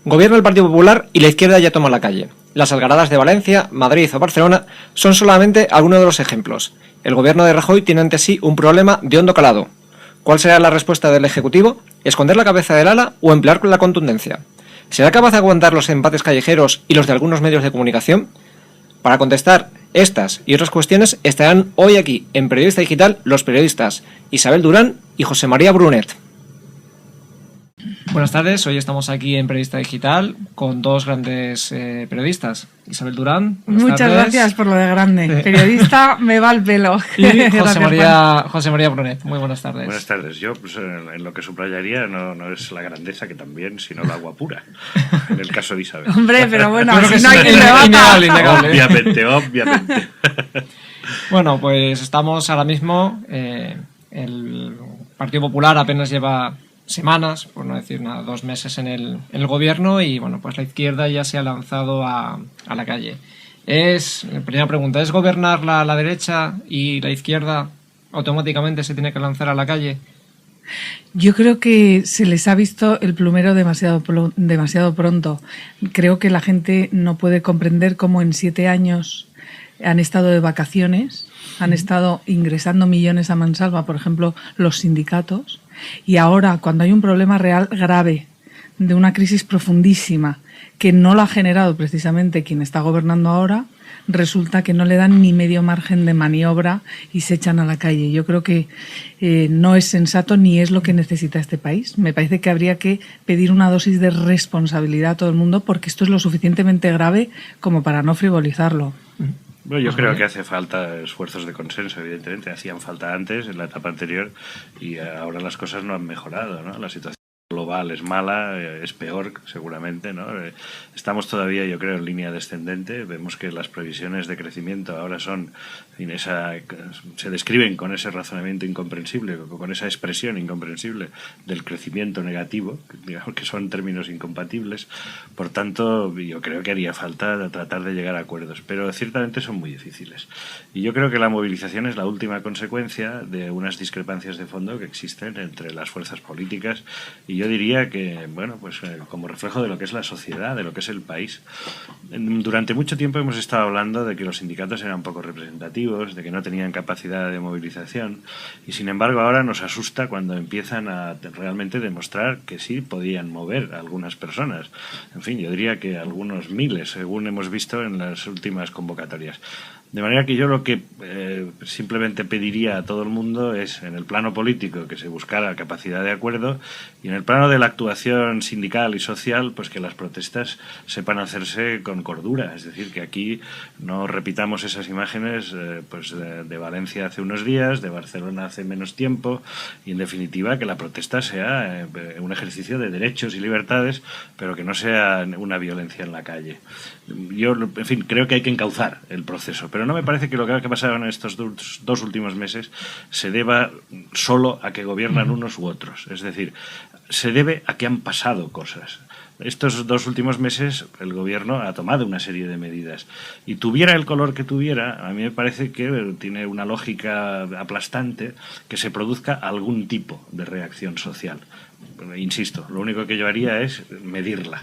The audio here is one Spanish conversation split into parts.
Gobierna el Partido Popular y la izquierda ya toma la calle. Las algaradas de Valencia, Madrid o Barcelona son solamente algunos de los ejemplos. El gobierno de Rajoy tiene ante sí un problema de hondo calado. ¿Cuál será la respuesta del Ejecutivo? ¿Esconder la cabeza del ala o emplear la contundencia? ¿Será capaz de aguantar los embates callejeros y los de algunos medios de comunicación? Para contestar estas y otras cuestiones estarán hoy aquí en Periodista Digital los periodistas Isabel Durán y José María Brunet. Buenas tardes, hoy estamos aquí en Periodista Digital con dos grandes periodistas. Isabel Durán, muchas gracias por lo de grande. Periodista me va el pelo. Y José María Brunet, muy buenas tardes. Buenas tardes. Yo pues, en lo que subrayaría no es la grandeza que también, sino la guapura, en el caso de Isabel. Hombre, pero bueno, si no hay quien le bata. Obviamente. Bueno, pues estamos ahora mismo, el Partido Popular apenas lleva semanas, por no decir nada, 2 meses en el gobierno y bueno, pues la izquierda ya se ha lanzado a la calle. Primera pregunta, ¿es gobernar la derecha y la izquierda automáticamente se tiene que lanzar a la calle? Yo creo que se les ha visto el plumero demasiado pronto. Creo que la gente no puede comprender cómo en 7 años han estado de vacaciones, han estado ingresando millones a mansalva, por ejemplo, los sindicatos, y ahora, cuando hay un problema real grave de una crisis profundísima que no la ha generado precisamente quien está gobernando ahora, resulta que no le dan ni medio margen de maniobra y se echan a la calle. Yo creo que no es sensato ni es lo que necesita este país. Me parece que habría que pedir una dosis de responsabilidad a todo el mundo porque esto es lo suficientemente grave como para no frivolizarlo. Bueno, yo creo que hace falta esfuerzos de consenso, evidentemente. Hacían falta antes, en la etapa anterior, y ahora las cosas no han mejorado, ¿no? La situación global es mala, es peor seguramente, ¿no? Estamos todavía, yo creo, en línea descendente. Vemos que las previsiones de crecimiento ahora son, se describen con ese razonamiento incomprensible, con esa expresión incomprensible del crecimiento negativo, digamos que son términos incompatibles. Por tanto, yo creo que haría falta tratar de llegar a acuerdos, pero ciertamente son muy difíciles. Y yo creo que la movilización es la última consecuencia de unas discrepancias de fondo que existen entre las fuerzas políticas y yo diría que, bueno, pues como reflejo de lo que es la sociedad, de lo que es el país. Durante mucho tiempo hemos estado hablando de que los sindicatos eran poco representativos, de que no tenían capacidad de movilización, y sin embargo ahora nos asusta cuando empiezan a realmente demostrar que sí podían mover a algunas personas. En fin, yo diría que algunos miles, según hemos visto en las últimas convocatorias. De manera que yo lo que simplemente pediría a todo el mundo es, en el plano político, que se buscara capacidad de acuerdo, y en el plano de la actuación sindical y social, pues que las protestas sepan hacerse con cordura. Es decir, que aquí no repitamos esas imágenes pues de Valencia hace unos días, de Barcelona hace menos tiempo, y en definitiva que la protesta sea un ejercicio de derechos y libertades, pero que no sea una violencia en la calle. Yo, en fin, creo que hay que encauzar el proceso, pero no me parece que lo que ha pasado en estos 2 últimos meses se deba solo a que gobiernan unos u otros. Es decir, se debe a que han pasado cosas. Estos 2 últimos meses el gobierno ha tomado una serie de medidas y tuviera el color que tuviera, a mí me parece que tiene una lógica aplastante que se produzca algún tipo de reacción social. Insisto, lo único que yo haría es medirla.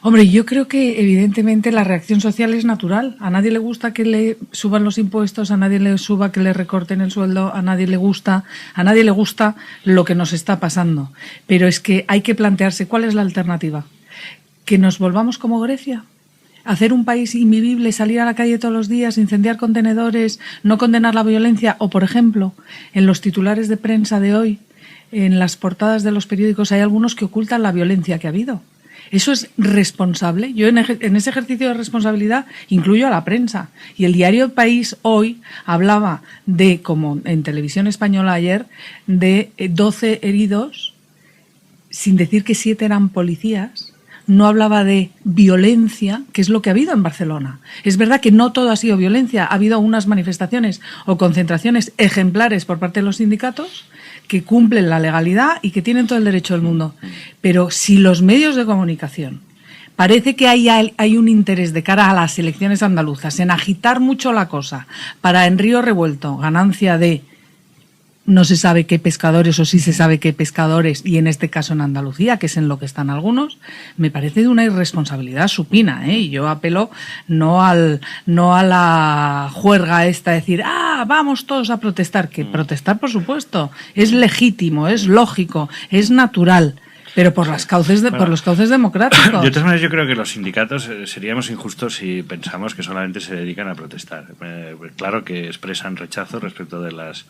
Hombre, yo creo que evidentemente la reacción social es natural. A nadie le gusta que le suban los impuestos, a nadie le suba que le recorten el sueldo, a nadie le gusta lo que nos está pasando. Pero es que hay que plantearse cuál es la alternativa. ¿Que nos volvamos como Grecia? ¿Hacer un país invivible, salir a la calle todos los días, incendiar contenedores, no condenar la violencia? O, por ejemplo, en los titulares de prensa de hoy, en las portadas de los periódicos, hay algunos que ocultan la violencia que ha habido. ¿Eso es responsable? Yo en ese ejercicio de responsabilidad incluyo a la prensa. Y el diario El País hoy hablaba de, como en Televisión Española ayer, de 12 heridos, sin decir que 7 eran policías. No hablaba de violencia, que es lo que ha habido en Barcelona. Es verdad que no todo ha sido violencia. Ha habido unas manifestaciones o concentraciones ejemplares por parte de los sindicatos que cumplen la legalidad y que tienen todo el derecho del mundo. Pero si los medios de comunicación parece que hay un interés de cara a las elecciones andaluzas en agitar mucho la cosa para en río revuelto, ganancia de no se sabe qué pescadores o sí se sabe qué pescadores, y en este caso en Andalucía, que es en lo que están algunos, me parece de una irresponsabilidad supina, ¿eh? Y yo apelo no a la juerga esta, decir, vamos todos a protestar, que protestar, por supuesto, es legítimo, es lógico, es natural. Pero por los cauces democráticos. De todas maneras, yo creo que los sindicatos seríamos injustos si pensamos que solamente se dedican a protestar. Claro que expresan rechazo respecto de las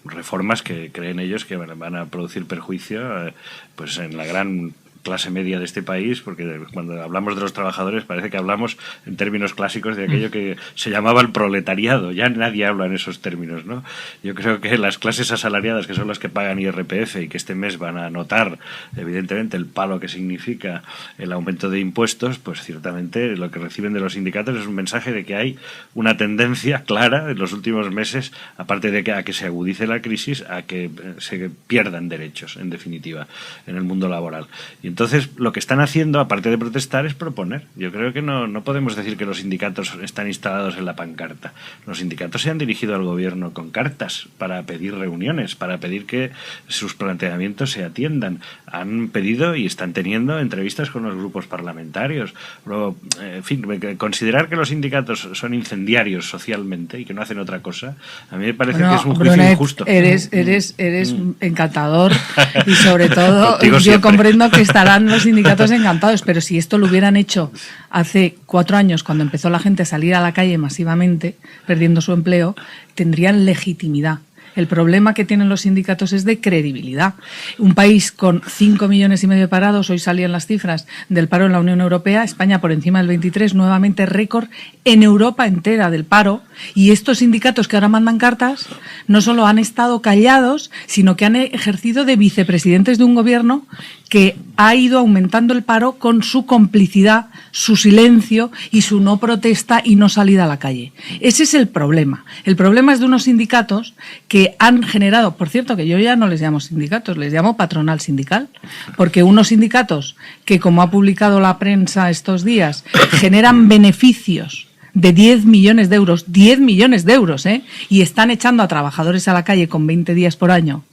reformas que creen ellos que van a producir perjuicio pues en la gran clase media de este país, porque cuando hablamos de los trabajadores parece que hablamos en términos clásicos de aquello que se llamaba el proletariado. Ya nadie habla en esos términos, ¿no? Yo creo que las clases asalariadas, que son las que pagan IRPF y que este mes van a notar evidentemente el palo que significa el aumento de impuestos, pues ciertamente lo que reciben de los sindicatos es un mensaje de que hay una tendencia clara en los últimos meses, aparte de que a que se agudice la crisis, a que se pierdan derechos, en definitiva, en el mundo laboral. Y entonces lo que están haciendo, aparte de protestar, es proponer. Yo creo que no podemos decir que los sindicatos están instalados en la pancarta. Los sindicatos se han dirigido al gobierno con cartas para pedir reuniones, para pedir que sus planteamientos se atiendan. Han pedido y están teniendo entrevistas con los grupos parlamentarios. Luego, en fin, considerar que los sindicatos son incendiarios socialmente y que no hacen otra cosa, a mí me parece que es un juicio Brunet, injusto. Eres encantador y sobre todo yo comprendo que estarán los sindicatos encantados, pero si esto lo hubieran hecho hace 4 años, cuando empezó la gente a salir a la calle masivamente, perdiendo su empleo, tendrían legitimidad. El problema que tienen los sindicatos es de credibilidad. Un país con 5,5 millones de parados, hoy salían las cifras del paro en la Unión Europea, España por encima del 23, nuevamente récord en Europa entera del paro, y estos sindicatos que ahora mandan cartas no solo han estado callados, sino que han ejercido de vicepresidentes de un gobierno que ha ido aumentando el paro con su complicidad, su silencio y su no protesta y no salida a la calle. Ese es el problema. El problema es de unos sindicatos que han generado, por cierto, que yo ya no les llamo sindicatos, les llamo patronal sindical, porque unos sindicatos que, como ha publicado la prensa estos días, generan beneficios de 10 millones de euros, y están echando a trabajadores a la calle con 20 días por año.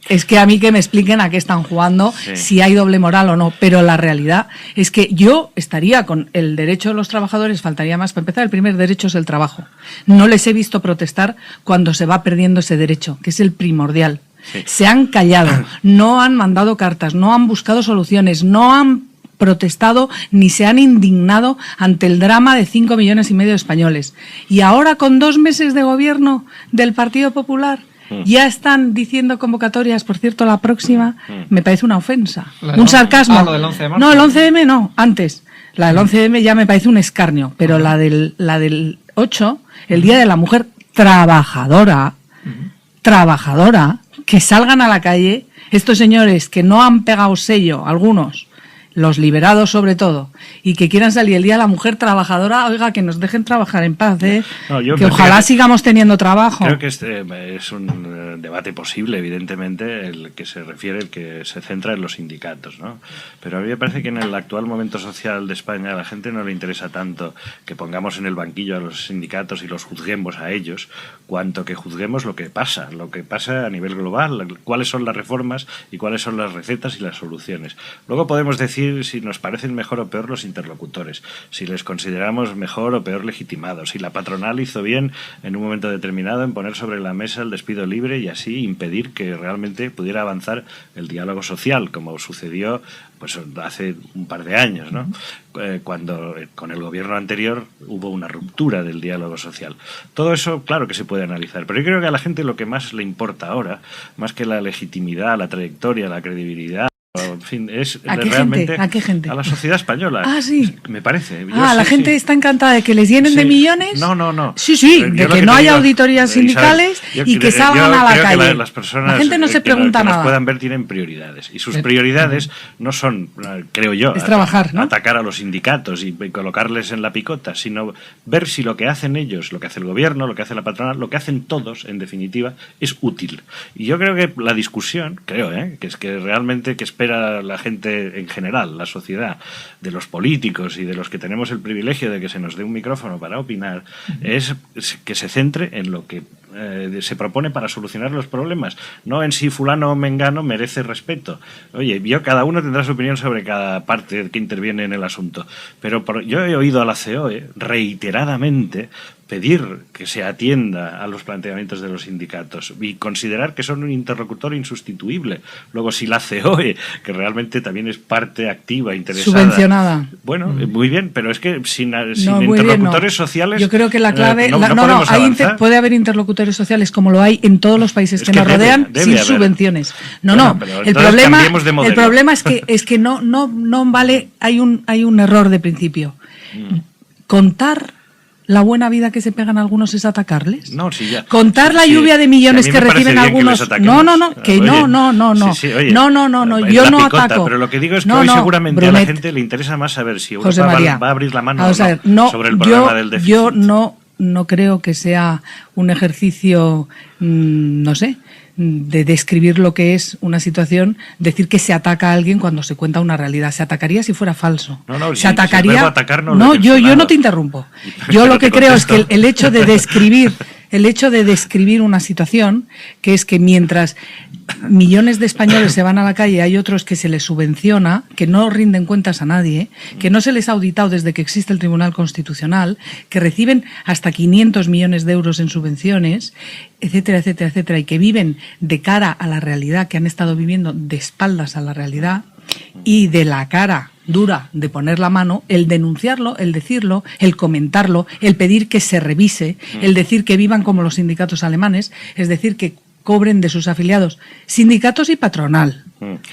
Es que a mí que me expliquen a qué están jugando, si hay doble moral o no, pero la realidad es que yo estaría con el derecho de los trabajadores, faltaría más. Para empezar, el primer derecho es el trabajo. No les he visto protestar cuando se va perdiendo ese derecho, que es el primordial. Sí. Se han callado, no han mandado cartas, no han buscado soluciones, no han protestado ni se han indignado ante el drama de 5,5 millones de españoles. Y ahora, con 2 meses de gobierno del Partido Popular, ya están diciendo convocatorias. Por cierto, la próxima me parece una ofensa, un sarcasmo. Lo del 11 de marzo. No, el 11M no, antes. La del 11M ya me parece un escarnio, pero la del 8, el Día de la Mujer Trabajadora, que salgan a la calle estos señores que no han pegado sello, algunos, los liberados sobre todo, y que quieran salir el Día de la Mujer Trabajadora, oiga, que nos dejen trabajar en paz, que ojalá sigamos teniendo trabajo. Creo que este es un debate posible, evidentemente, el que se refiere, el que se centra en los sindicatos, ¿no? Pero a mí me parece que en el actual momento social de España a la gente no le interesa tanto que pongamos en el banquillo a los sindicatos y los juzguemos a ellos, cuanto que juzguemos lo que pasa a nivel global, cuáles son las reformas y cuáles son las recetas y las soluciones. Luego podemos decir si nos parecen mejor o peor los interlocutores, si les consideramos mejor o peor legitimados, si la patronal hizo bien en un momento determinado en poner sobre la mesa el despido libre y así impedir que realmente pudiera avanzar el diálogo social, como sucedió pues hace un par de años, ¿no? Cuando con el gobierno anterior hubo una ruptura del diálogo social. Todo eso, claro que se puede analizar, pero yo creo que a la gente lo que más le importa ahora, más que la legitimidad, la trayectoria, la credibilidad, en fin, es realmente ¿A qué gente? A la sociedad española. Ah, sí. Me parece. La gente está encantada de que les llenen de millones. No. Sí, de que no haya auditorías sindicales y que salgan a la calle. Las personas, la gente no se pregunta que nada. Nos puedan ver tienen prioridades y sus prioridades no son, creo yo, es trabajar, ¿no? Atacar a los sindicatos y colocarles en la picota, sino ver si lo que hacen ellos, lo que hace el gobierno, lo que hace la patronal, lo que hacen todos, en definitiva, es útil. Y yo creo que la discusión, que es que realmente que espero espera la gente en general, la sociedad, de los políticos y de los que tenemos el privilegio de que se nos dé un micrófono para opinar, es que se centre en lo que se propone para solucionar los problemas, no en si fulano o mengano merece respeto. Oye, cada uno tendrá su opinión sobre cada parte que interviene en el asunto, pero yo he oído a la COE reiteradamente pedir que se atienda a los planteamientos de los sindicatos y considerar que son un interlocutor insustituible. Luego, si la COE, que realmente también es parte activa, interesada... Subvencionada. Bueno, muy bien, pero es que sin No, interlocutores bien, no. sociales... Yo creo que la clave... podemos puede haber interlocutores sociales como lo hay en todos los países que nos rodean sin haber subvenciones. Pero el problema es que no vale... Hay un error de principio. Contar la buena vida que se pegan algunos es atacarles. No, sí, ya. Contar la lluvia de millones que reciben algunos. Yo no ataco. Pero lo que digo es que hoy seguramente Brunet, a la gente le interesa más saber si Europa va a abrir la mano sobre el problema del déficit. Yo no creo que sea un ejercicio, no sé, de describir lo que es una situación, decir que se ataca a alguien cuando se cuenta una realidad. Se atacaría si fuera falso. Se atacaría. Yo no te interrumpo. Yo lo que creo es que el hecho de describir una situación, que es que mientras millones de españoles se van a la calle, hay otros que se les subvenciona, que no rinden cuentas a nadie, que no se les ha auditado desde que existe el Tribunal Constitucional, que reciben hasta 500 millones de euros en subvenciones, etcétera, etcétera, etcétera, y que viven de cara a la realidad, que han estado viviendo de espaldas a la realidad y de la cara dura de poner la mano, el denunciarlo, el decirlo, el comentarlo, el pedir que se revise, el decir que vivan como los sindicatos alemanes, es decir, que cobren de sus afiliados, sindicatos y patronal,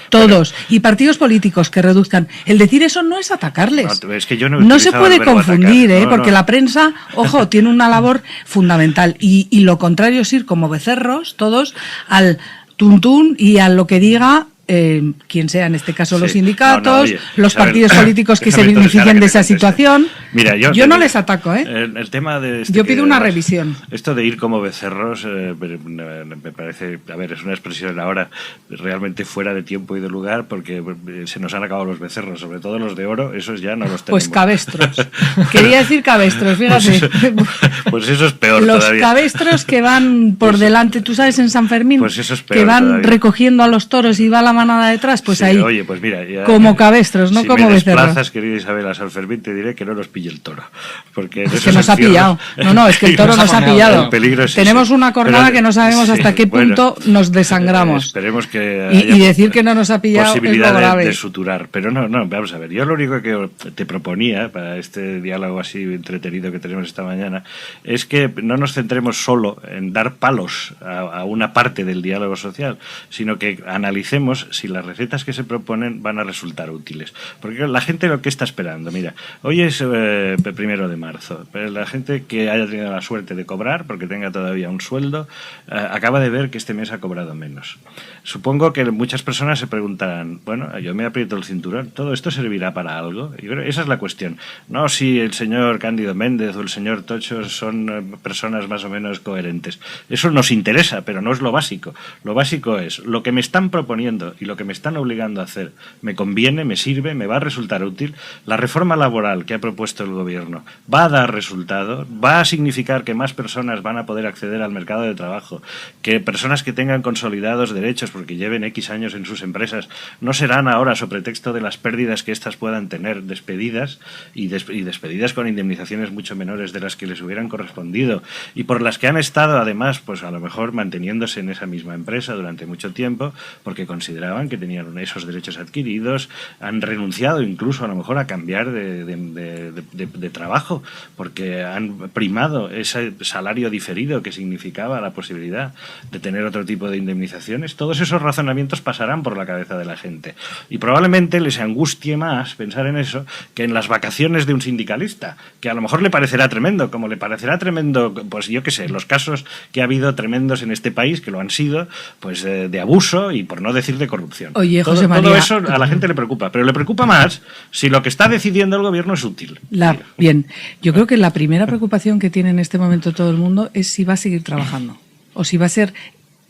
todos, y partidos políticos que reduzcan. El decir eso no es atacarles. Es que yo no se puede confundir, porque la prensa, ojo, tiene una labor fundamental, y lo contrario es ir como becerros, todos, al tuntún y a lo que diga quien sea, en este caso los sindicatos, los partidos políticos que se beneficien de esa situación. Mira, yo no les ataco, el tema de yo pido una revisión. Esto de ir como becerros me parece, a ver, es una expresión ahora realmente fuera de tiempo y de lugar, porque se nos han acabado los becerros, sobre todo los de oro, esos ya no los tenemos. Pues cabestros. Quería decir cabestros, fíjate. Pues eso es peor los todavía. Cabestros que van por delante, tú sabes, en San Fermín, pues eso es peor que van todavía. Recogiendo a los toros y va la manada detrás, pues sí, ahí. Oye, pues mira, ya, como cabestros, no si como becerros. Si me desplazas, querida Isabel, a San Fermín, te diré que no nos pille el toro. Porque es que nos ha pillado. No, es que el toro nos ha pillado. El peligro es tenemos una cornada que no sabemos hasta qué punto nos desangramos. Esperemos que y decir que no nos ha pillado posibilidad es lo grave. de suturar. Pero no, vamos a ver. Yo lo único que te proponía para este diálogo así entretenido que tenemos esta mañana es que no nos centremos solo en dar palos a una parte del diálogo social, sino que analicemos si las recetas que se proponen van a resultar útiles. Porque la gente lo que está esperando, mira, hoy es 1 de marzo, pero la gente que haya tenido la suerte de cobrar, porque tenga todavía un sueldo, acaba de ver que este mes ha cobrado menos. Supongo que muchas personas se preguntarán, bueno, yo me aprieto el cinturón, ¿todo esto servirá para algo? Yo creo que esa es la cuestión. No si el señor Cándido Méndez o el señor Tocho son personas más o menos coherentes. Eso nos interesa, pero no es lo básico. Lo básico es lo que me están proponiendo y lo que me están obligando a hacer. ¿Me conviene? ¿Me sirve? ¿Me va a resultar útil? La reforma laboral que ha propuesto el gobierno va a dar resultado, va a significar que más personas van a poder acceder al mercado de trabajo, que personas que tengan consolidados derechos porque lleven X años en sus empresas no serán ahora, sobre pretexto de las pérdidas que éstas puedan tener, despedidas y despedidas con indemnizaciones mucho menores de las que les hubieran correspondido, y por las que han estado además pues a lo mejor manteniéndose en esa misma empresa durante mucho tiempo porque consideraban que tenían esos derechos adquiridos, han renunciado incluso a lo mejor a cambiar de trabajo porque han primado ese salario diferido que significaba la posibilidad de tener otro tipo de indemnizaciones. Todos esos razonamientos pasarán por la cabeza de la gente y probablemente les angustie más pensar en eso que en las vacaciones de un sindicalista, que a lo mejor le parecerá tremendo, como le parecerá tremendo, pues yo qué sé, los casos que ha habido tremendos en este país, que lo han sido, pues de abuso y por no decir de corrupción. Oye, José María, todo eso a la gente le preocupa, pero le preocupa más si lo que está decidiendo el gobierno es útil. Bien, yo creo que la primera preocupación que tiene en este momento todo el mundo es si va a seguir trabajando o si va a ser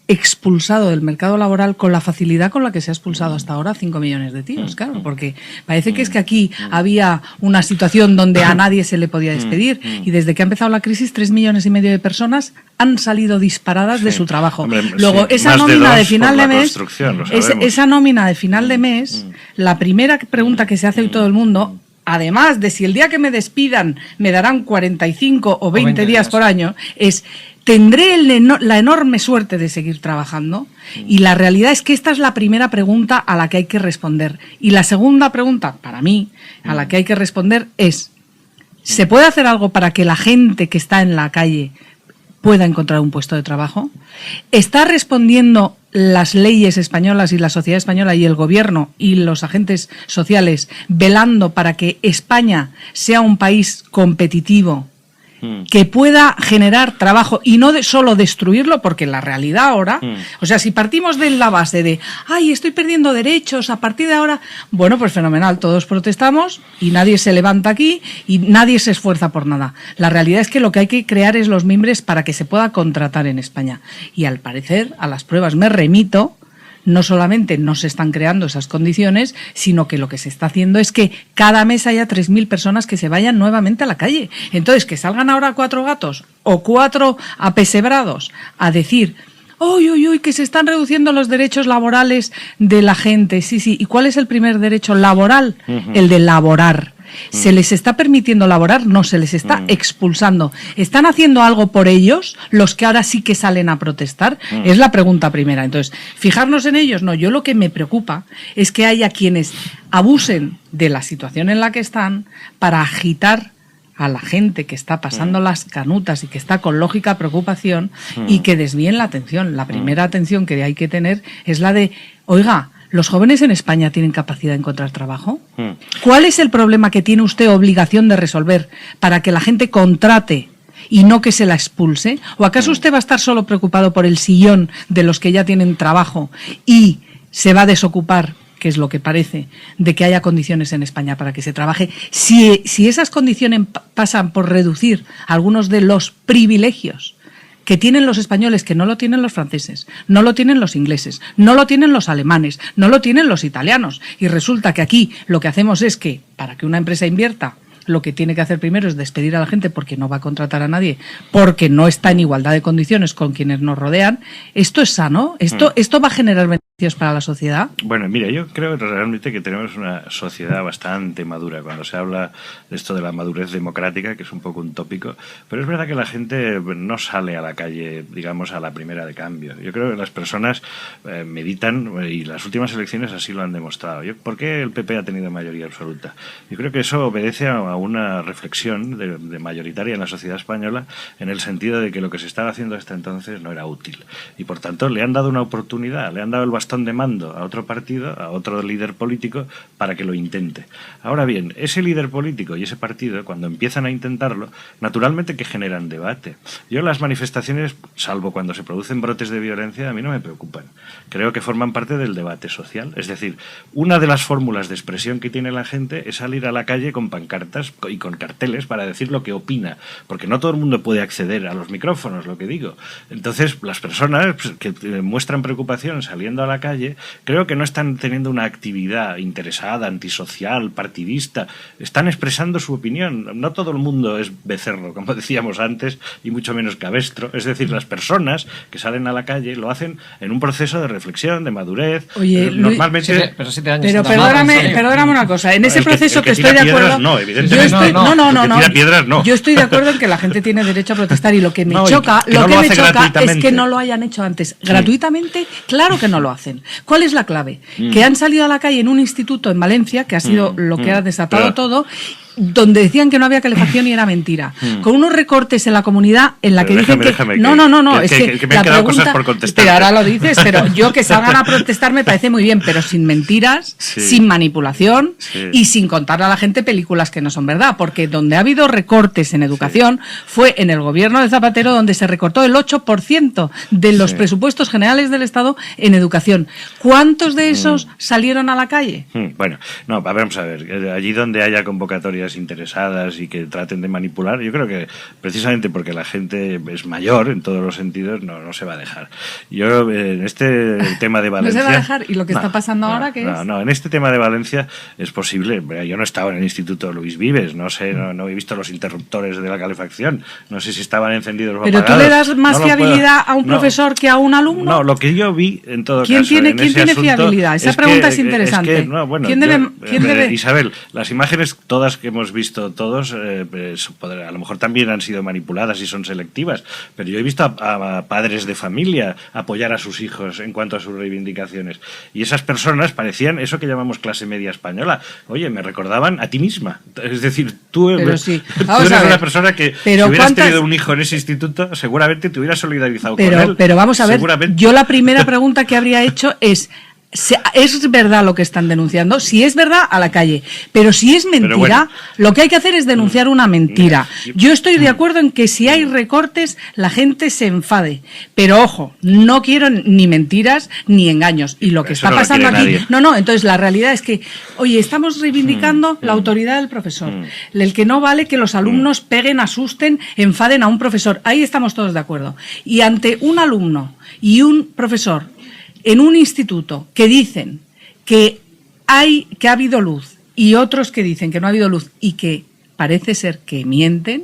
expulsado del mercado laboral con la facilidad con la que se ha expulsado hasta ahora 5 millones de tíos, claro, porque parece que es que aquí había una situación donde a nadie se le podía despedir y desde que ha empezado la crisis 3,5 millones de personas han salido disparadas de su trabajo. Hombre, Luego, sí, esa más nómina de dos final por de la mes, construcción, lo sabemos. esa nómina de final de mes, la primera pregunta que se hace hoy todo el mundo, además de si el día que me despidan me darán 45 o 20 días por año, es: ¿tendré la enorme suerte de seguir trabajando? Y la realidad es que esta es la primera pregunta a la que hay que responder. Y la segunda pregunta, para mí, a la que hay que responder es: ¿se puede hacer algo para que la gente que está en la calle pueda encontrar un puesto de trabajo? ¿Está respondiendo las leyes españolas y la sociedad española y el gobierno y los agentes sociales velando para que España sea un país competitivo que pueda generar trabajo y no solo destruirlo? Porque la realidad ahora, o sea, si partimos de la base de ¡ay, estoy perdiendo derechos a partir de ahora! Bueno, pues fenomenal, todos protestamos y nadie se levanta aquí y nadie se esfuerza por nada. La realidad es que lo que hay que crear es los mimbres para que se pueda contratar en España. Y al parecer, a las pruebas me remito, no solamente no se están creando esas condiciones, sino que lo que se está haciendo es que cada mes haya 3.000 personas que se vayan nuevamente a la calle. Entonces, que salgan ahora 4 gatos o 4 apesebrados a decir: ¡uy, uy, uy, que se están reduciendo los derechos laborales de la gente! Sí, sí. ¿Y cuál es el primer derecho laboral? El de laborar. ¿Se les está permitiendo laborar? No, se les está expulsando. ¿Están haciendo algo por ellos, los que ahora sí que salen a protestar? Es la pregunta primera. Entonces, ¿fijarnos en ellos? No, yo lo que me preocupa es que haya quienes abusen de la situación en la que están para agitar a la gente que está pasando las canutas y que está con lógica preocupación y que desvíen la atención. La primera atención que hay que tener es la de: oiga, ¿los jóvenes en España tienen capacidad de encontrar trabajo? ¿Cuál es el problema que tiene usted obligación de resolver para que la gente contrate y no que se la expulse? ¿O acaso usted va a estar solo preocupado por el sillón de los que ya tienen trabajo y se va a desocupar, que es lo que parece, de que haya condiciones en España para que se trabaje? Si esas condiciones pasan por reducir algunos de los privilegios que tienen los españoles, que no lo tienen los franceses, no lo tienen los ingleses, no lo tienen los alemanes, no lo tienen los italianos. Y resulta que aquí lo que hacemos es que, para que una empresa invierta, lo que tiene que hacer primero es despedir a la gente porque no va a contratar a nadie, porque no está en igualdad de condiciones con quienes nos rodean. ¿Esto es sano? ¿Esto va a generar beneficios para la sociedad? Bueno, mira, yo creo realmente que tenemos una sociedad bastante madura cuando se habla de esto de la madurez democrática, que es un poco un tópico, pero es verdad que la gente no sale a la calle, digamos, a la primera de cambio. Yo creo que las personas meditan, y las últimas elecciones así lo han demostrado. ¿Por qué el PP ha tenido mayoría absoluta? Yo creo que eso obedece a una reflexión de mayoritaria en la sociedad española, en el sentido de que lo que se estaba haciendo hasta entonces no era útil. Y por tanto le han dado una oportunidad, le han dado el bastón de mando a otro partido, a otro líder político, para que lo intente. Ahora bien, ese líder político y ese partido, cuando empiezan a intentarlo, naturalmente que generan debate. Yo las manifestaciones, salvo cuando se producen brotes de violencia, a mí no me preocupan. Creo que forman parte del debate social. Es decir, una de las fórmulas de expresión que tiene la gente es salir a la calle con pancartas y con carteles para decir lo que opina, porque no todo el mundo puede acceder a los micrófonos, lo que digo. Entonces, las personas que muestran preocupación saliendo a la calle, creo que no están teniendo una actividad interesada, antisocial, partidista, están expresando su opinión. No todo el mundo es becerro, como decíamos antes, y mucho menos cabestro. Es decir, las personas que salen a la calle lo hacen en un proceso de reflexión, de madurez. Oye, normalmente... Pero 7 años. Pero perdóname una cosa, en ese proceso que estoy de acuerdo... No, evidentemente. Yo estoy de acuerdo en que la gente tiene derecho a protestar, y lo que me choca es que no lo hayan hecho antes. Gratuitamente, claro que no lo hacen. ¿Cuál es la clave? Que han salido a la calle en un instituto en Valencia, que ha sido lo que ha desatado todo, donde decían que no había calefacción y era mentira, con unos recortes en la comunidad en la que dicen que... No, es que me han quedado cosas por contestar. Pero ahora lo dices, pero yo que salgan a protestar me parece muy bien, pero sin mentiras, sin manipulación y sin contarle a la gente películas que no son verdad, porque donde ha habido recortes en educación fue en el gobierno de Zapatero, donde se recortó el 8% de los presupuestos generales del Estado en educación. ¿Cuántos de esos salieron a la calle? Bueno, no, vamos a ver, allí donde haya convocatorias historias interesadas y que traten de manipular. Yo creo que precisamente porque la gente es mayor en todos los sentidos, no se va a dejar. Yo en este tema de Valencia... ¿No se va a dejar? ¿Y lo que está pasando ahora qué es? No, en este tema de Valencia es posible. Yo no estaba en el Instituto Luis Vives, no sé, no he visto los interruptores de la calefacción, no sé si estaban encendidos o apagados. ¿Pero tú le das más fiabilidad a un profesor que a un alumno? No, lo que yo vi en todo ¿Quién caso... ¿Quién tiene fiabilidad? Esa pregunta es interesante. ¿Quién debe? Isabel, las imágenes todas que hemos visto todos, a lo mejor también han sido manipuladas y son selectivas, pero yo he visto a padres de familia apoyar a sus hijos en cuanto a sus reivindicaciones. Y esas personas parecían eso que llamamos clase media española. Oye, me recordaban a ti misma. Es decir, tú eres una persona que si hubieras tenido un hijo en ese instituto, seguramente te hubieras solidarizado con él. Pero vamos a ver, yo la primera pregunta que habría hecho es... ¿Es verdad lo que están denunciando? Si es verdad, a la calle. Pero si es mentira, lo que hay que hacer es denunciar una mentira. Yo estoy de acuerdo en que si hay recortes, la gente se enfade. Pero ojo, no quiero ni mentiras ni engaños. Y lo que está pasando aquí... No, entonces la realidad es que, oye, estamos reivindicando la autoridad del profesor. El que no vale que los alumnos peguen, asusten, enfaden a un profesor. Ahí estamos todos de acuerdo. Y ante un alumno y un profesor en un instituto que dicen que ha habido luz y otros que dicen que no ha habido luz y que parece ser que mienten,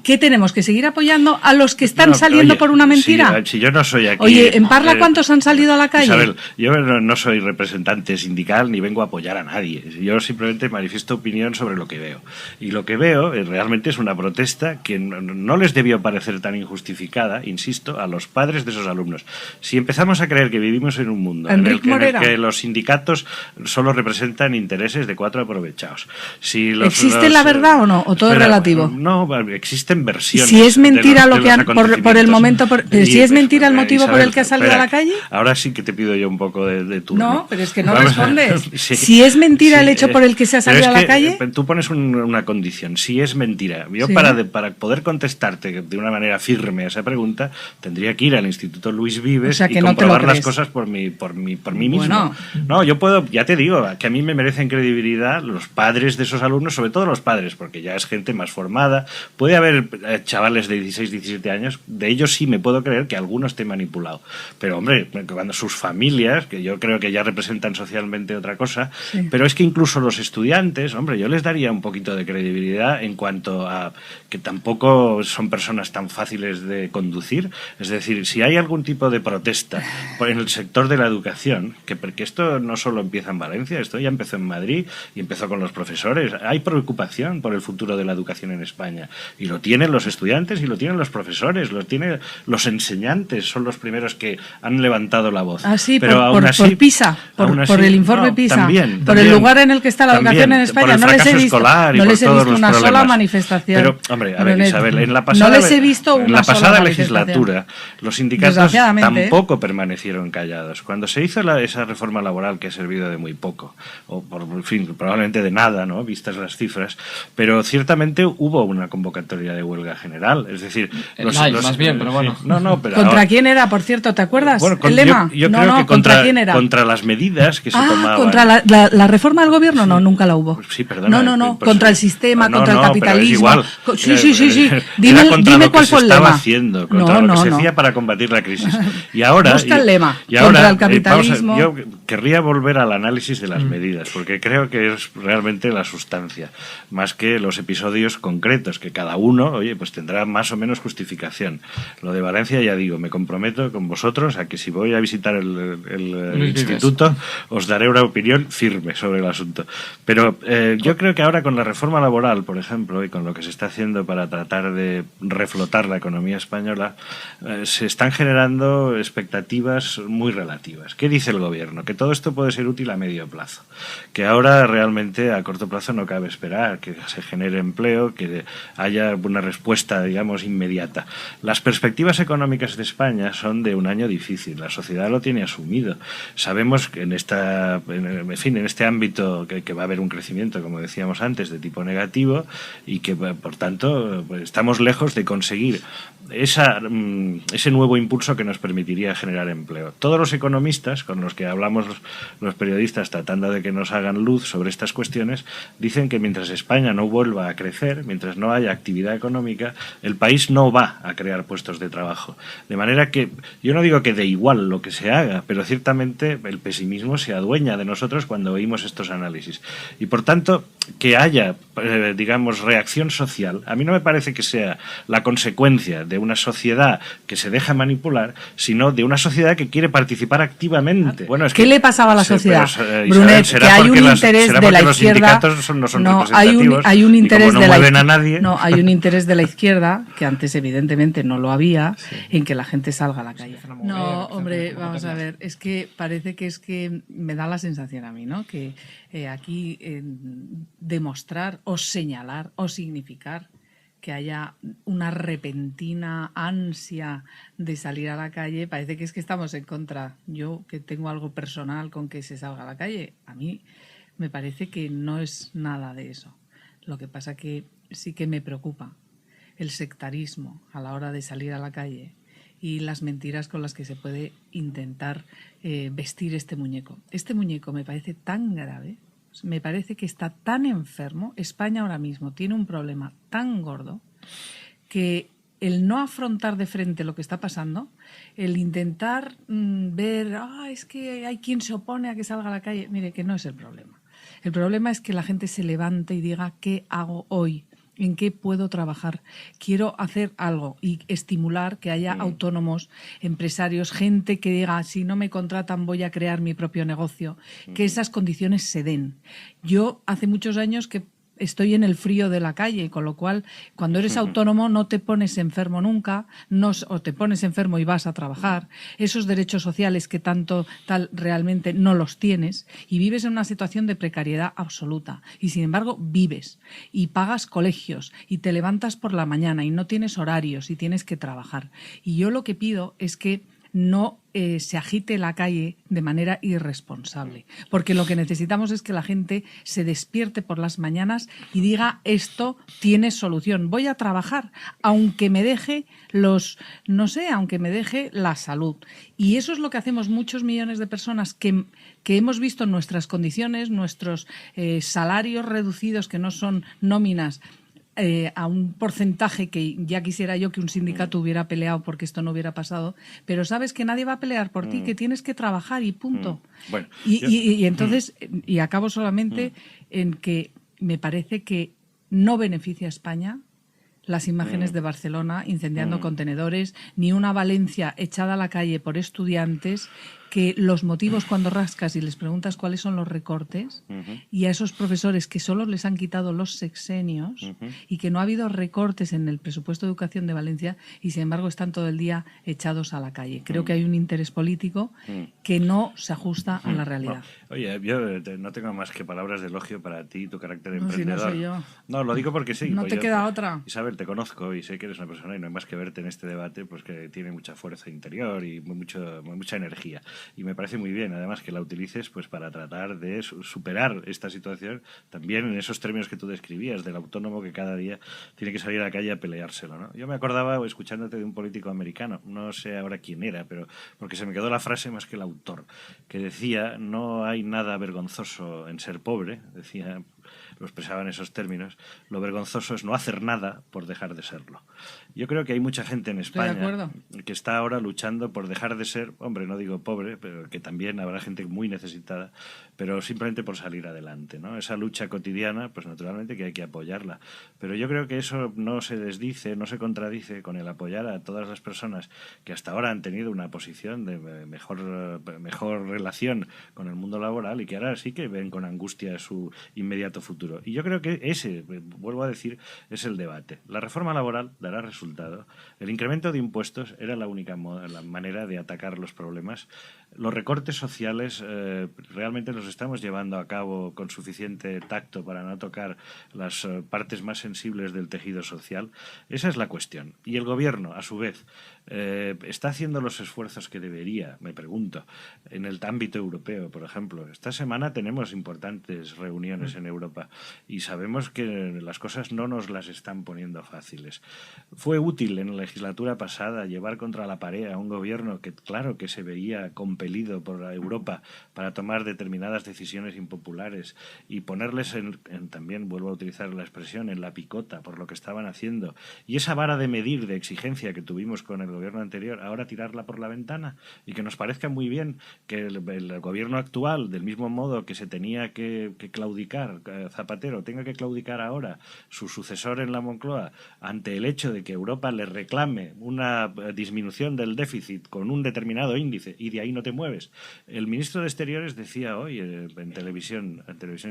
¿qué tenemos que seguir apoyando a los que están saliendo por una mentira? Si yo no soy aquí... Oye, ¿en Parla cuántos han salido a la calle? Isabel, yo no soy representante sindical ni vengo a apoyar a nadie. Yo simplemente manifiesto opinión sobre lo que veo. Y lo que veo realmente es una protesta que no les debió parecer tan injustificada, insisto, a los padres de esos alumnos. Si empezamos a creer que vivimos en un mundo en el que los sindicatos solo representan intereses de 4 aprovechados. ¿Existe la verdad o no? ¿O todo es relativo? No, existen versiones. Si es mentira lo que han por el momento, si es mentira el motivo por el que ha salido a la calle. Ahora sí que te pido yo un poco de turno. No, pero es que no respondes. Si es mentira el hecho por el que se ha salido a la calle. Tú pones una condición. Si es mentira, yo para poder contestarte de una manera firme a esa pregunta, tendría que ir al Instituto Luis Vives y comprobar las cosas por mí mismo. No, yo puedo, ya te digo, que a mí me merecen credibilidad los padres de esos alumnos, sobre todo los padres, porque ya es gente más formada. Puede haber chavales de 16, 17 años, de ellos sí me puedo creer que alguno esté manipulado. Pero, hombre, cuando sus familias, que yo creo que ya representan socialmente otra cosa, pero es que incluso los estudiantes, hombre, yo les daría un poquito de credibilidad en cuanto a que tampoco son personas tan fáciles de conducir. Es decir, si hay algún tipo de protesta en el sector de la educación, porque esto no solo empieza en Valencia, esto ya empezó en Madrid y empezó con los profesores. Hay preocupación por el futuro de la educación en España. Y lo tienen los estudiantes y lo tienen los profesores, lo tienen los enseñantes, son los primeros que han levantado la voz. Ah, sí, pero por PISA, por el informe PISA, también, por el lugar en el que está la educación en España. No les he visto una sola manifestación. Pero, hombre, a ver, Isabel, en la pasada legislatura los sindicatos tampoco permanecieron callados. Cuando se hizo esa reforma laboral que ha servido de muy poco, o en fin, probablemente de nada, ¿no?, vistas las cifras, pero ciertamente hubo una convocatoria de huelga general, es decir... más bien, pero bueno. Pero ¿Contra quién era, por cierto? ¿Te acuerdas? Bueno, el lema. Yo creo que ¿contra quién era? Contra las medidas que se tomaban. ¿Contra la reforma del gobierno? No, nunca la hubo. Sí, perdona. No. Contra el sistema, contra el capitalismo. Pero es igual. Sí. Dime cuál fue el lema. Haciendo, contra lo que se hacía para combatir la crisis. Y ahora... Busca el lema. Contra el capitalismo. Yo querría volver al análisis de las medidas, porque creo que es realmente la sustancia, más que los episodios concretos, que cada uno, oye, pues tendrá más o menos justificación. Lo de Valencia, ya digo, me comprometo con vosotros a que si voy a visitar el instituto, os daré una opinión firme sobre el asunto. Pero yo creo que ahora con la reforma laboral, por ejemplo, y con lo que se está haciendo para tratar de reflotar la economía española, se están generando expectativas muy relativas. ¿Qué dice el gobierno? Que todo esto puede ser útil a medio plazo. Que ahora realmente a corto plazo no cabe esperar que se genere empleo, que haya una respuesta, digamos, inmediata. Las perspectivas económicas de España son de un año difícil. La sociedad lo tiene asumido. Sabemos que en este ámbito que va a haber un crecimiento, como decíamos antes, de tipo negativo y que, por tanto, pues, estamos lejos de conseguir ese nuevo impulso que nos permitiría generar empleo. Todos los economistas con los que hablamos los periodistas tratando de que nos hagan luz sobre estas cuestiones dicen que mientras España no vuelva a crecer, mientras no haya actividad económica, el país no va a crear puestos de trabajo. De manera que yo no digo que dé igual lo que se haga, pero ciertamente el pesimismo se adueña de nosotros cuando oímos estos análisis. Y por tanto, que haya, digamos, reacción social, a mí no me parece que sea la consecuencia de una sociedad que se deja manipular, sino de una sociedad que quiere participar activamente. Bueno, ¿qué le pasaba a la sociedad? Pero, Brunet, que hay un interés de la izquierda. No hay un interés de la izquierda. No, hay un interés de la izquierda, que antes evidentemente no lo había, en que la gente salga a la calle. No, hombre, vamos a ver, es que parece que me da la sensación a mí, ¿no? Que aquí demostrar o señalar o significar que haya una repentina ansia de salir a la calle, parece que estamos en contra. Yo, que tengo algo personal con que se salga a la calle, a mí me parece que no es nada de eso. Lo que pasa que sí que me preocupa el sectarismo a la hora de salir a la calle y las mentiras con las que se puede intentar vestir este muñeco. Este muñeco me parece tan grave, me parece que está tan enfermo. España ahora mismo tiene un problema tan gordo que el no afrontar de frente lo que está pasando, el intentar ver, es que hay quien se opone a que salga a la calle, mire, que no es el problema. El problema es que la gente se levante y diga, ¿qué hago hoy? ¿En qué puedo trabajar? Quiero hacer algo y estimular que haya autónomos, empresarios, gente que diga, si no me contratan voy a crear mi propio negocio, que esas condiciones se den. Yo hace muchos años que estoy en el frío de la calle, con lo cual cuando eres autónomo no te pones enfermo nunca, o te pones enfermo y vas a trabajar. Esos derechos sociales que tal realmente no los tienes y vives en una situación de precariedad absoluta. Y sin embargo vives y pagas colegios y te levantas por la mañana y no tienes horarios y tienes que trabajar. Y yo lo que pido es que no se agite la calle de manera irresponsable, porque lo que necesitamos es que la gente se despierte por las mañanas y diga, esto tiene solución, voy a trabajar, aunque me deje aunque me deje la salud. Y eso es lo que hacemos muchos millones de personas que hemos visto en nuestras condiciones, nuestros salarios reducidos, que no son nóminas, a un porcentaje que ya quisiera yo que un sindicato hubiera peleado porque esto no hubiera pasado, pero sabes que nadie va a pelear por ti, que tienes que trabajar y punto. Bueno, y entonces, y acabo solamente en que me parece que no beneficia a España las imágenes de Barcelona incendiando contenedores, ni una Valencia echada a la calle por estudiantes, que los motivos cuando rascas y les preguntas cuáles son los recortes, y a esos profesores que solo les han quitado los sexenios y que no ha habido recortes en el presupuesto de educación de Valencia y sin embargo están todo el día echados a la calle. Creo que hay un interés político que no se ajusta a la realidad. No. Oye, yo no tengo más que palabras de elogio para ti y tu carácter emprendedor. Si no soy yo. No, lo digo porque sí. No pues te queda otra. Isabel, te conozco y sé que eres una persona y no hay más que verte en este debate, pues que tiene mucha fuerza interior y mucha energía. Y me parece muy bien, además, que la utilices pues para tratar de superar esta situación también en esos términos que tú describías, del autónomo que cada día tiene que salir a la calle a peleárselo, ¿no? Yo me acordaba, escuchándote, de un político americano, no sé ahora quién era, pero porque se me quedó la frase más que el autor, que decía, no hay nada vergonzoso en ser pobre, decía, lo expresaba en esos términos, lo vergonzoso es no hacer nada por dejar de serlo. Yo creo que hay mucha gente en España que está ahora luchando por dejar de ser, hombre, no digo pobre, pero que también habrá gente muy necesitada, pero simplemente por salir adelante, ¿no? Esa lucha cotidiana, pues naturalmente que hay que apoyarla. Pero yo creo que eso no se desdice, no se contradice con el apoyar a todas las personas que hasta ahora han tenido una posición de mejor relación con el mundo laboral y que ahora sí que ven con angustia su inmediato futuro. Y yo creo que ese, vuelvo a decir, es el debate. La reforma laboral dará resultado. El incremento de impuestos era la única manera de atacar los problemas. Los recortes sociales realmente los estamos llevando a cabo con suficiente tacto para no tocar las partes más sensibles del tejido social. Esa es la cuestión. Y el gobierno, a su vez, está haciendo los esfuerzos que debería, me pregunto, en el ámbito europeo, por ejemplo. Esta semana tenemos importantes reuniones en Europa y sabemos que las cosas no nos las están poniendo fáciles. Fue útil en la legislatura pasada llevar contra la pared a un gobierno que, claro, que se veía compelido compelido por Europa para tomar determinadas decisiones impopulares y ponerles también, vuelvo a utilizar la expresión, en la picota por lo que estaban haciendo, y esa vara de medir, de exigencia que tuvimos con el gobierno anterior, ahora tirarla por la ventana y que nos parezca muy bien que el gobierno actual, del mismo modo que se tenía que claudicar Zapatero, tenga que claudicar ahora su sucesor en la Moncloa ante el hecho de que Europa le reclame una disminución del déficit con un determinado índice y de ahí no te mueves. El ministro de Exteriores decía hoy en televisión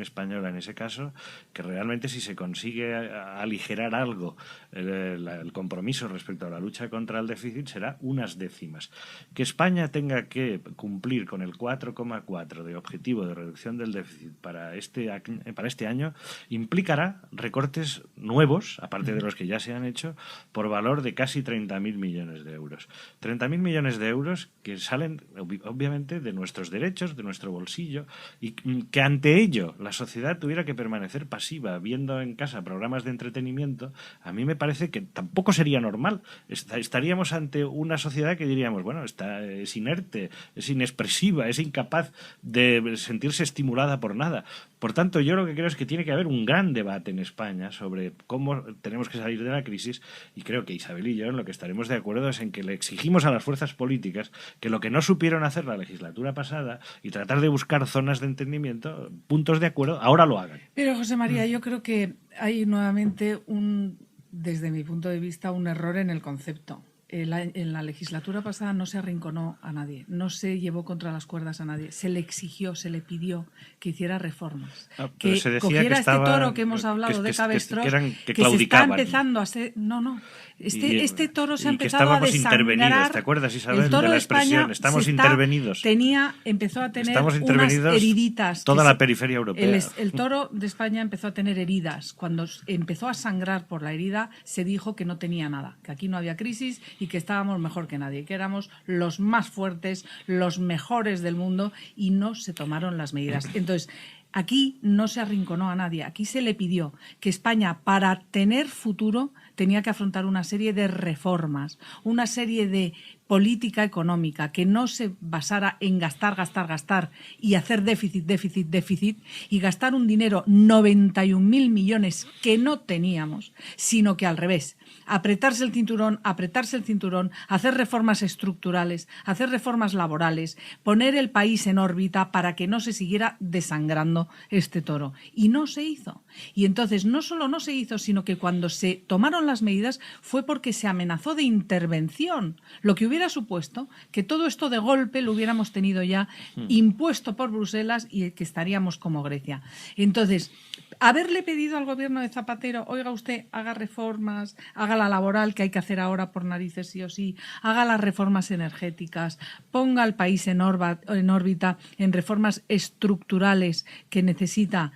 española en ese caso que realmente si se consigue aligerar algo el compromiso respecto a la lucha contra el déficit será unas décimas. Que España tenga que cumplir con el 4,4 de objetivo de reducción del déficit para este año implicará recortes nuevos, aparte de los que ya se han hecho, por valor de casi 30.000 millones de euros. 30.000 millones de euros que salen obviamente de nuestros derechos, de nuestro bolsillo, y que ante ello la sociedad tuviera que permanecer pasiva viendo en casa programas de entretenimiento, a mí me parece que tampoco sería normal. Estaríamos ante una sociedad que diríamos, bueno, es inerte, es inexpresiva, es incapaz de sentirse estimulada por nada. Por tanto, yo lo que creo es que tiene que haber un gran debate en España sobre cómo tenemos que salir de la crisis, y creo que Isabel y yo en lo que estaremos de acuerdo es en que le exigimos a las fuerzas políticas que lo que no supieron hacer la legislatura pasada y tratar de buscar zonas de entendimiento, puntos de acuerdo, ahora lo hagan. Pero, José María, yo creo que hay nuevamente desde mi punto de vista, un error en el concepto. En la legislatura pasada no se arrinconó a nadie, no se llevó contra las cuerdas a nadie, se le exigió, se le pidió que hiciera reformas, que se decía cogiera que estaba, este toro que hemos hablado de Cabestro, que se está empezando a ser... No, este toro se ha empezado a desangrar. ¿Te acuerdas, Isabel, el toro de la de España expresión? Estamos intervenidos. Empezó a tener Estamos unas heriditas. Toda la periferia europea. El toro de España empezó a tener heridas. Cuando empezó a sangrar por la herida, se dijo que no tenía nada, que aquí no había crisis y que estábamos mejor que nadie, que éramos los más fuertes, los mejores del mundo, y no se tomaron las medidas. Entonces, aquí no se arrinconó a nadie, aquí se le pidió que España, para tener futuro, tenía que afrontar una serie de reformas, una serie de política económica que no se basara en gastar y hacer déficit y gastar un dinero, 91.000 millones que no teníamos, sino que al revés, apretarse el cinturón, hacer reformas estructurales, hacer reformas laborales, poner el país en órbita para que no se siguiera desangrando este toro. Y no se hizo. Y entonces no solo no se hizo, sino que cuando se tomaron las medidas fue porque se amenazó de intervención, lo que hubiera supuesto que todo esto de golpe lo hubiéramos tenido ya impuesto por Bruselas y que estaríamos como Grecia. Entonces, haberle pedido al gobierno de Zapatero, oiga usted, haga reformas, haga la laboral que hay que hacer ahora por narices sí o sí, haga las reformas energéticas, ponga al país en órbita en reformas estructurales que necesita.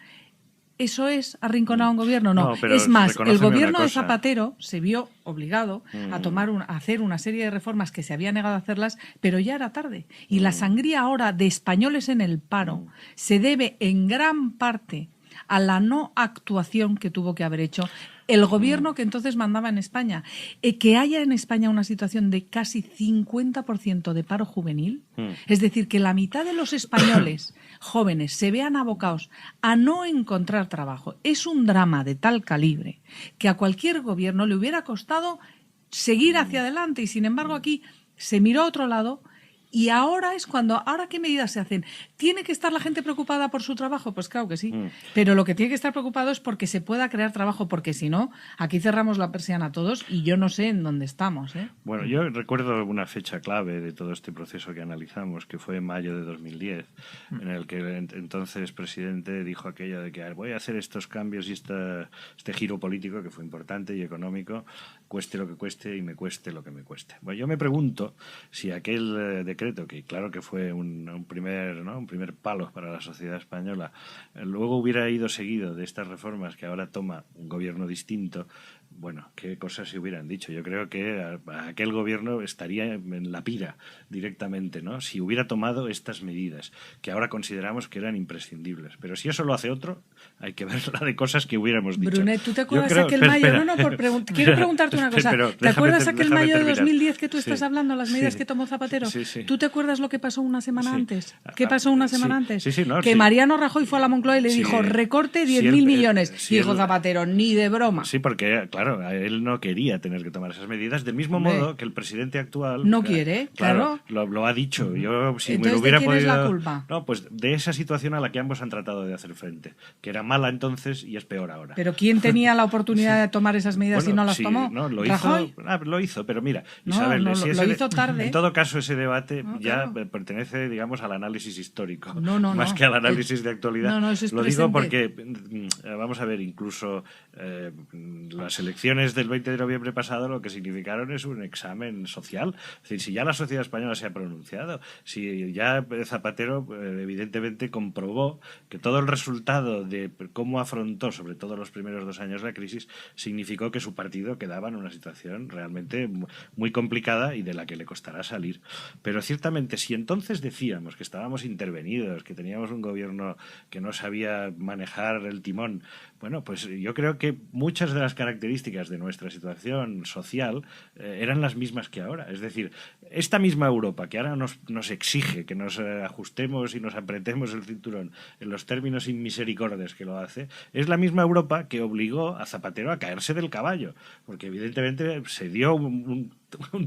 ¿Eso es arrinconar a un gobierno? No. Es más, el gobierno de Zapatero se vio obligado a hacer una serie de reformas que se había negado a hacerlas, pero ya era tarde. Y la sangría ahora de españoles en el paro se debe en gran parte a la no actuación que tuvo que haber hecho el gobierno que entonces mandaba en España. Que haya en España una situación de casi 50% de paro juvenil, es decir, que la mitad de los españoles jóvenes se vean abocados a no encontrar trabajo, es un drama de tal calibre que a cualquier gobierno le hubiera costado seguir hacia adelante, y sin embargo aquí se miró a otro lado. Y ahora es cuando, ¿ahora qué medidas se hacen? ¿Tiene que estar la gente preocupada por su trabajo? Pues claro que sí. Pero lo que tiene que estar preocupado es porque se pueda crear trabajo, porque si no, aquí cerramos la persiana todos y yo no sé en dónde estamos. Bueno, yo recuerdo una fecha clave de todo este proceso que analizamos, que fue en mayo de 2010, en el que el entonces presidente dijo aquello de que voy a hacer estos cambios y este giro político que fue importante y económico, cueste lo que cueste y me cueste lo que me cueste. Bueno, yo me pregunto si aquel decreto, que claro que fue un primer palo para la sociedad española, luego hubiera ido seguido de estas reformas que ahora toma un gobierno distinto, Bueno, qué cosas se hubieran dicho. Yo creo que aquel gobierno estaría en la pira directamente, ¿no? Si hubiera tomado estas medidas, que ahora consideramos que eran imprescindibles. Pero si eso lo hace otro, hay que ver la de cosas que hubiéramos dicho. Brunet, ¿tú te acuerdas Yo creo, aquel mayo? espera. No, quiero preguntarte una cosa. Pero ¿Te acuerdas aquel déjame mayo de terminar. 2010 que tú estás Sí. hablando, las medidas Sí. que tomó Zapatero? Sí. ¿Tú te acuerdas lo que pasó una semana Sí. antes? ¿Qué pasó una semana Sí. antes? Sí, no, que sí. Mariano Rajoy fue a la Moncloa y le Sí. dijo, recorte Sí, 10.000 millones. sí, Dijo él- Zapatero, ni de broma. Sí, porque, claro, él no quería tener que tomar esas medidas, del mismo Hombre. modo que el presidente actual... No quiere, claro. Lo ha dicho. Yo, si me Entonces, lo hubiera ¿de quién es podido... la culpa? No, pues de esa situación a la que ambos han tratado de hacer frente, que era mala entonces y es peor ahora. Pero ¿quién tenía la oportunidad de tomar esas medidas Bueno, y no las sí, tomó? no, ¿Rajoy? lo hizo, pero mira, No, Isabel, no, si lo ese hizo tarde. En todo caso, ese debate No, ya claro. pertenece, digamos, al análisis histórico, No, más no. que al análisis de actualidad. No, eso es lo digo presente. porque, vamos a ver, incluso las elecciones del 20 de noviembre pasado lo que significaron es un examen social. Es decir, si ya la sociedad española se ha pronunciado, si ya Zapatero evidentemente comprobó que todo el resultado de cómo afrontó, sobre todo los primeros 2 años, la crisis, significó que su partido quedaba en una situación realmente muy complicada y de la que le costará salir. Pero ciertamente, si entonces decíamos que estábamos intervenidos, que teníamos un gobierno que no sabía manejar el timón, bueno, pues yo creo que muchas de las características de nuestra situación social eran las mismas que ahora. Es decir, esta misma Europa que ahora nos exige que nos ajustemos y nos apretemos el cinturón en los términos inmisericordes que lo hace, es la misma Europa que obligó a Zapatero a caerse del caballo, porque evidentemente se dio un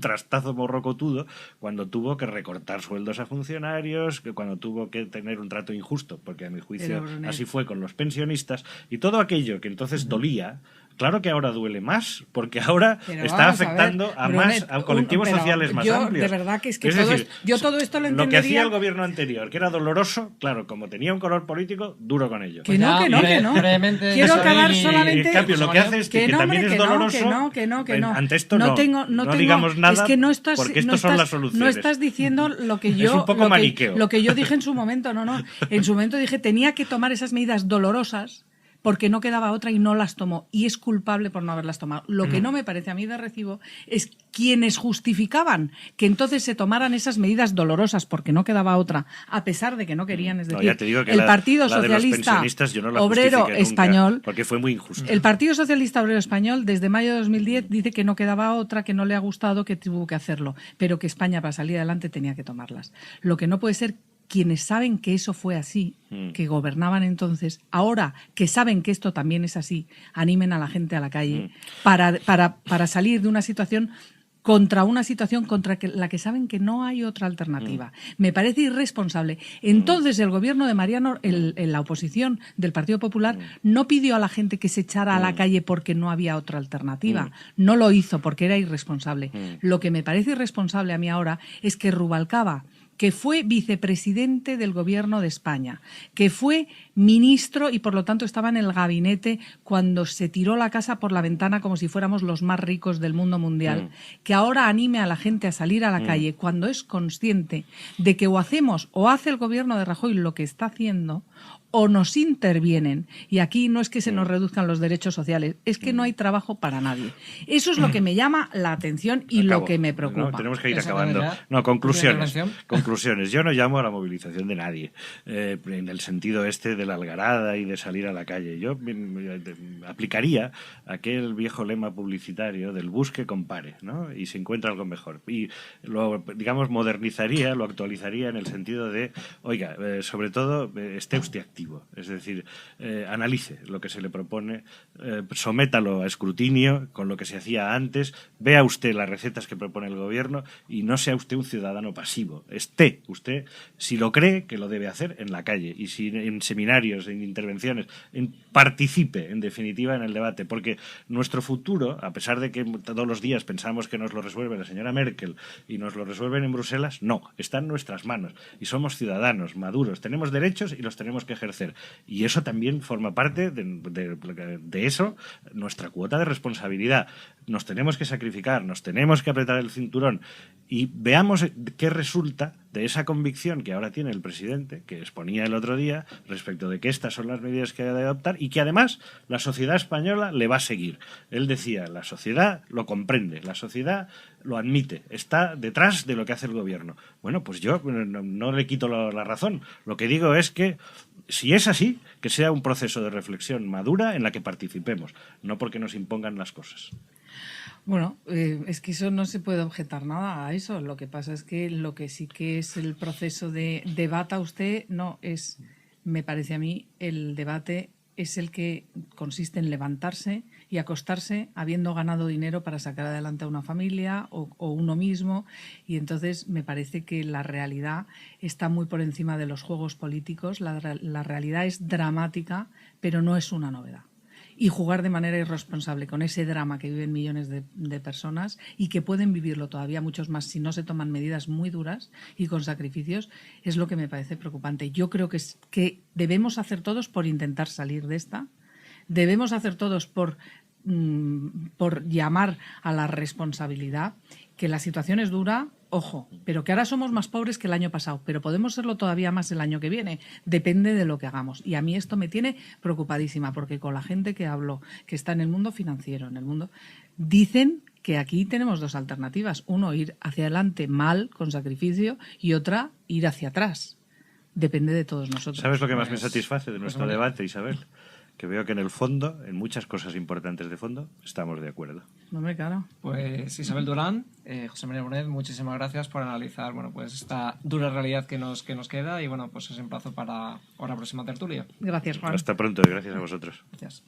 trastazo morrocotudo cuando tuvo que recortar sueldos a funcionarios, cuando tuvo que tener un trato injusto, porque a mi juicio así fue con los pensionistas, y todo aquello que entonces dolía, claro que ahora duele más, porque ahora Pero está vamos afectando a Brunet, más a colectivos pero sociales más yo, amplios. de verdad que es que decir, yo todo esto lo que entendería... hacía el gobierno anterior, que era doloroso, claro, como tenía un color político, duro con ello. Que no, que no, que no. brevemente, Quiero José acabar Luis, solamente... En cambio, lo que hace es que no, también hombre, es doloroso. Que no. Ante esto no tengo, digamos nada, es que no estás, porque no estos son estás- las soluciones. No estás diciendo lo que yo... un poco maniqueo. Lo que yo dije en su momento, no. En su momento dije, tenía que tomar esas medidas dolorosas porque no quedaba otra y no las tomó. Y es culpable por no haberlas tomado. Lo que no me parece a mí de recibo es quienes justificaban que entonces se tomaran esas medidas dolorosas porque no quedaba otra, a pesar de que no querían. Es No, decir, ya te digo que el Partido la de los Socialista pensionistas yo no la Obrero justifiqué nunca, Español... porque fue muy injusto. El Partido Socialista Obrero Español, desde mayo de 2010, dice que no quedaba otra, que no le ha gustado, que tuvo que hacerlo, pero que España, para salir adelante, tenía que tomarlas. Lo que no puede ser, quienes saben que eso fue así, que gobernaban entonces, ahora que saben que esto también es así, animen a la gente a la calle para salir de una situación contra la que saben que no hay otra alternativa. Me parece irresponsable. Entonces el gobierno de Mariano, la oposición del Partido Popular, no pidió a la gente que se echara a la calle porque no había otra alternativa. No lo hizo porque era irresponsable. Lo que me parece irresponsable a mí ahora es que Rubalcaba, que fue vicepresidente del Gobierno de España, que fue ministro y por lo tanto estaba en el gabinete cuando se tiró la casa por la ventana como si fuéramos los más ricos del mundo mundial, que ahora anime a la gente a salir a la calle cuando es consciente de que o hacemos o hace el Gobierno de Rajoy lo que está haciendo o nos intervienen. Y aquí no es que se nos reduzcan los derechos sociales, es que no hay trabajo para nadie. Eso es lo que me llama la atención y Acabo. lo que me preocupa. No, tenemos que ir Esa acabando. manera, No, conclusiones. intervención. Conclusiones. Yo no llamo a la movilización de nadie, en el sentido este de la algarada y de salir a la calle. Yo aplicaría aquel viejo lema publicitario del busque, compare, ¿no? Y se encuentra algo mejor. Y lo, digamos, modernizaría, lo actualizaría en el sentido de, oiga, sobre todo, esté usted activo. Es decir, analice lo que se le propone, sométalo a escrutinio con lo que se hacía antes, vea usted las recetas que propone el gobierno y no sea usted un ciudadano pasivo. Esté usted, si lo cree, que lo debe hacer en la calle y si en seminarios, en intervenciones, participe, en definitiva, en el debate, porque nuestro futuro, a pesar de que todos los días pensamos que nos lo resuelve la señora Merkel y nos lo resuelven en Bruselas, no, está en nuestras manos y somos ciudadanos maduros, tenemos derechos y los tenemos que ejercer. Y eso también forma parte de eso, nuestra cuota de responsabilidad. Nos tenemos que sacrificar, nos tenemos que apretar el cinturón y veamos qué resulta de esa convicción que ahora tiene el presidente, que exponía el otro día, respecto de que estas son las medidas que ha de adoptar y que además la sociedad española le va a seguir. Él decía, la sociedad lo comprende, la sociedad lo admite, está detrás de lo que hace el gobierno. Bueno, pues yo no le quito la razón. Lo que digo es que si es así, que sea un proceso de reflexión madura en la que participemos, no porque nos impongan las cosas. Bueno, es que eso no se puede objetar nada a eso. Lo que pasa es que lo que sí que es el proceso de debata usted, no es, me parece a mí, el debate es el que consiste en levantarse y acostarse habiendo ganado dinero para sacar adelante a una familia o uno mismo. Y entonces me parece que la realidad está muy por encima de los juegos políticos. La realidad es dramática, pero no es una novedad. Y jugar de manera irresponsable con ese drama que viven millones de personas y que pueden vivirlo todavía muchos más si no se toman medidas muy duras y con sacrificios, es lo que me parece preocupante. Yo creo que debemos hacer todos por intentar salir de esta, debemos hacer todos por llamar a la responsabilidad, que la situación es dura, ojo, pero que ahora somos más pobres que el año pasado, pero podemos serlo todavía más el año que viene, depende de lo que hagamos. Y a mí esto me tiene preocupadísima, porque con la gente que hablo, que está en el mundo financiero, en el mundo, dicen que aquí tenemos dos alternativas, uno ir hacia adelante mal, con sacrificio, y otra ir hacia atrás. Depende de todos nosotros. ¿Sabes lo que más me satisface de nuestro debate, Isabel? Que veo que en el fondo, en muchas cosas importantes de fondo, estamos de acuerdo. No me claro. Pues Isabel Durán, José María Bonet, muchísimas gracias por analizar, bueno, pues esta dura realidad que nos queda y bueno, pues os emplazo para la próxima tertulia. Gracias, Juan. Hasta pronto y gracias a vosotros. Gracias.